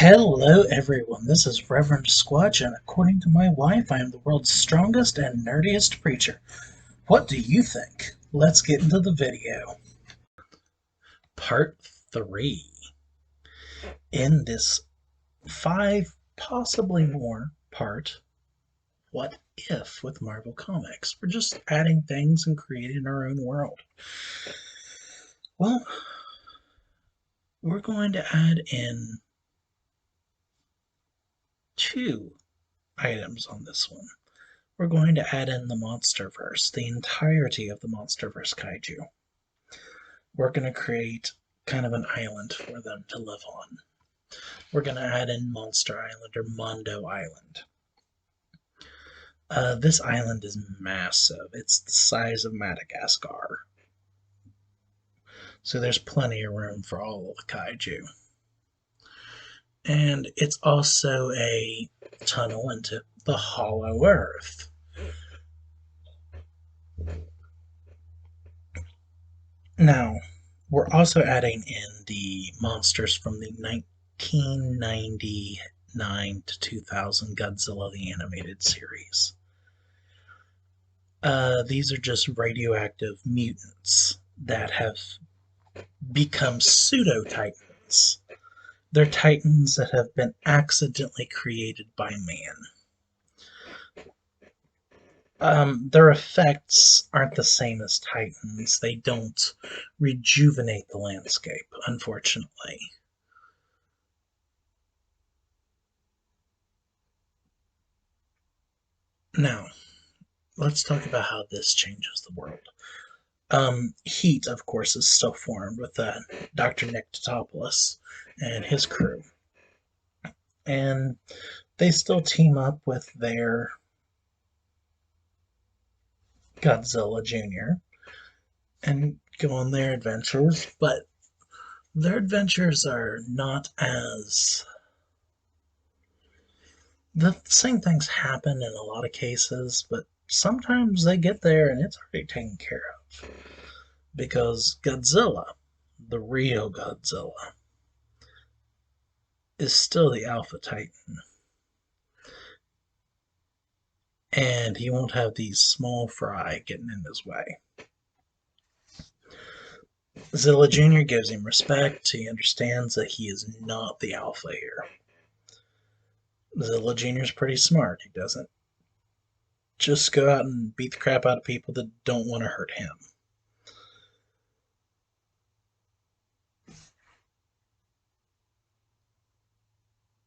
Hello, everyone. This is Reverend Squatch, and according to my wife, I am the world's strongest and nerdiest preacher. What do you think? Let's get into the video. Part 3. In this 5, possibly more part, What If with Marvel Comics. We're just adding things and creating our own world. Well, we're going to add in 2 items on this one. We're going to add in the monsterverse, the entirety of the monsterverse kaiju. We're going to create kind of an island for them to live on. We're going to add in Monster Island or Mondo Island. This island is massive. It's the size of Madagascar. So there's plenty of room for all of the kaiju. And it's also a tunnel into the Hollow Earth. Now, we're also adding in the monsters from the 1999 to 2000 Godzilla the Animated Series. These are just radioactive mutants that have become pseudo-titans. They're titans that have been accidentally created by man. Their effects aren't the same as titans. They don't rejuvenate the landscape, unfortunately. Now, let's talk about how this changes the world. Heat, of course, is still formed with Dr. Nick Totopoulos and his crew. And they still team up with their Godzilla Jr. and go on their adventures, but their adventures are not as... The same things happen in a lot of cases, but sometimes they get there and it's already taken care of. Because Godzilla, the real Godzilla, is still the Alpha Titan. And he won't have these small fry getting in his way. Zilla Jr. gives him respect. He understands that he is not the Alpha here. Zilla Jr. is pretty smart. He doesn't just go out and beat the crap out of people that don't want to hurt him.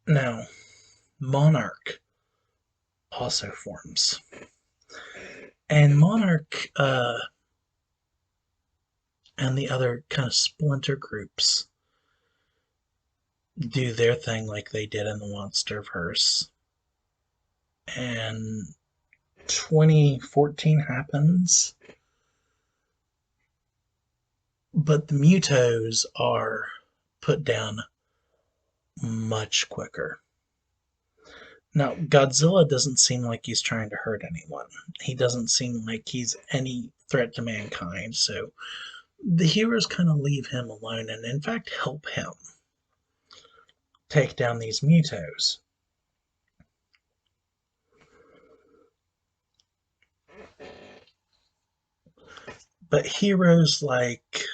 Now, Monarch also forms. And Monarch and the other kind of splinter groups do their thing like they did in the Monsterverse. And 2014 happens. But the Mutos are put down much quicker. Now, Godzilla doesn't seem like he's trying to hurt anyone. He doesn't seem like he's any threat to mankind, so the heroes kind of leave him alone and, in fact, help him take down these Mutos. But heroes like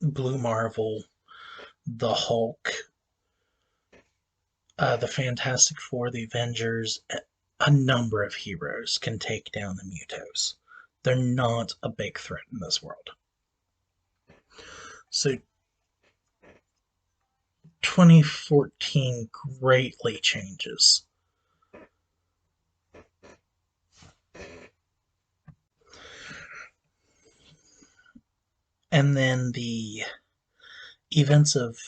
Blue Marvel, the Hulk, the Fantastic Four, the Avengers, a number of heroes can take down the Mutos. They're not a big threat in this world. So 2014 greatly changes. And then the events of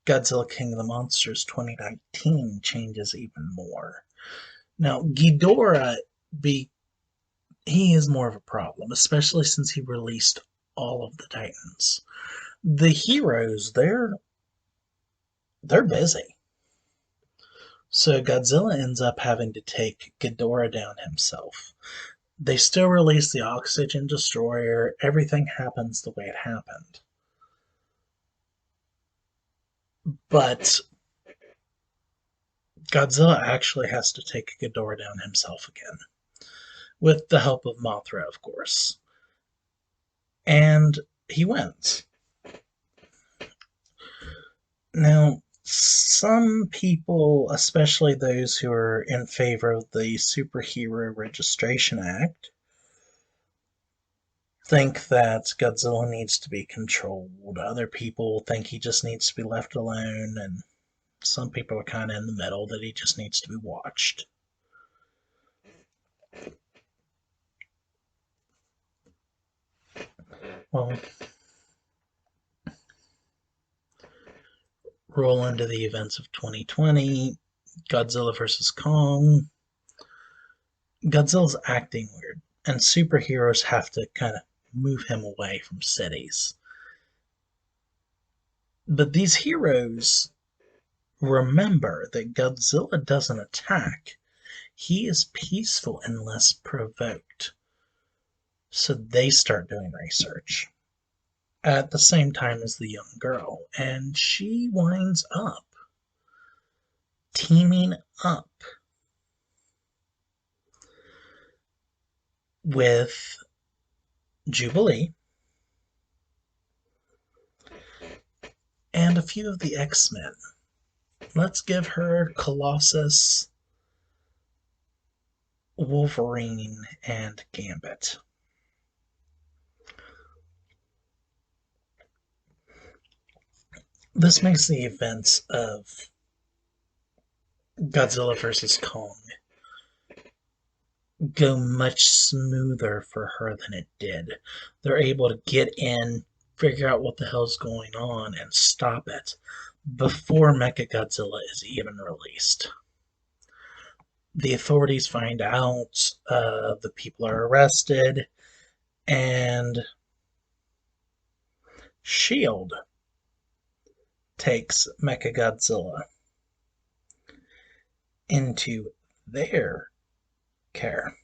Godzilla King of the Monsters 2019 changes even more. Now, Ghidorah, he is more of a problem, especially since he released all of the Titans. The heroes, they're busy. So Godzilla ends up having to take Ghidorah down himself. They still release the Oxygen Destroyer. Everything happens the way it happened. But Godzilla actually has to take Ghidorah down himself again, with the help of Mothra, of course. And he wins. Now, some people, especially those who are in favor of the Superhero Registration Act, think that Godzilla needs to be controlled. Other people think he just needs to be left alone, and some people are kind of in the middle that he just needs to be watched. Well, roll into the events of 2020, Godzilla vs. Kong. Godzilla's acting weird, and superheroes have to kind of move him away from cities. But these heroes remember that Godzilla doesn't attack. He is peaceful unless provoked. So they start doing research at the same time as the young girl, and she winds up teaming up with Jubilee and a few of the X-Men. Let's give her Colossus, Wolverine, and Gambit. This makes the events of Godzilla vs. Kong go much smoother for her than it did. They're able to get in, figure out what the hell's going on, and stop it before Mechagodzilla is even released. The authorities find out, the people are arrested, and S.H.I.E.L.D. takes Mechagodzilla into their care.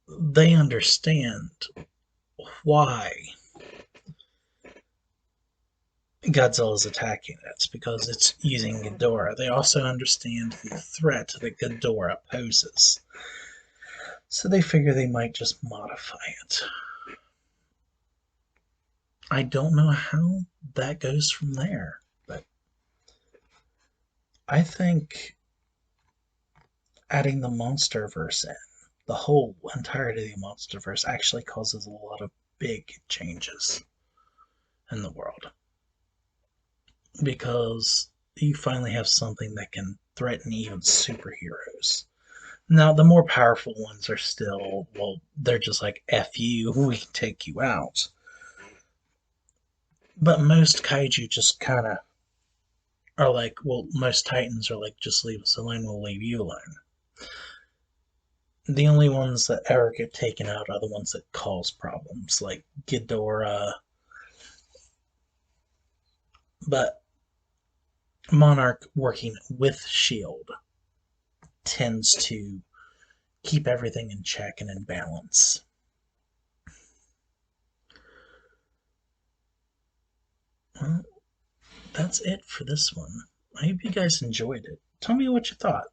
They understand why Godzilla is attacking it. It's because it's using Ghidorah. They also understand the threat that Ghidorah poses. So they figure they might just modify it. I don't know how that goes from there, but I think adding the monsterverse in, the whole entirety of the monsterverse, actually causes a lot of big changes in the world. Because you finally have something that can threaten even superheroes. Now, the more powerful ones are still, well, they're just like, F you, we take you out. But most kaiju just kind of are like, well, most titans are like, just leave us alone, we'll leave you alone. The only ones that ever get taken out are the ones that cause problems, like Ghidorah. But Monarch working with S.H.I.E.L.D. tends to keep everything in check and in balance. Well, that's it for this one. I hope you guys enjoyed it. Tell me what you thought.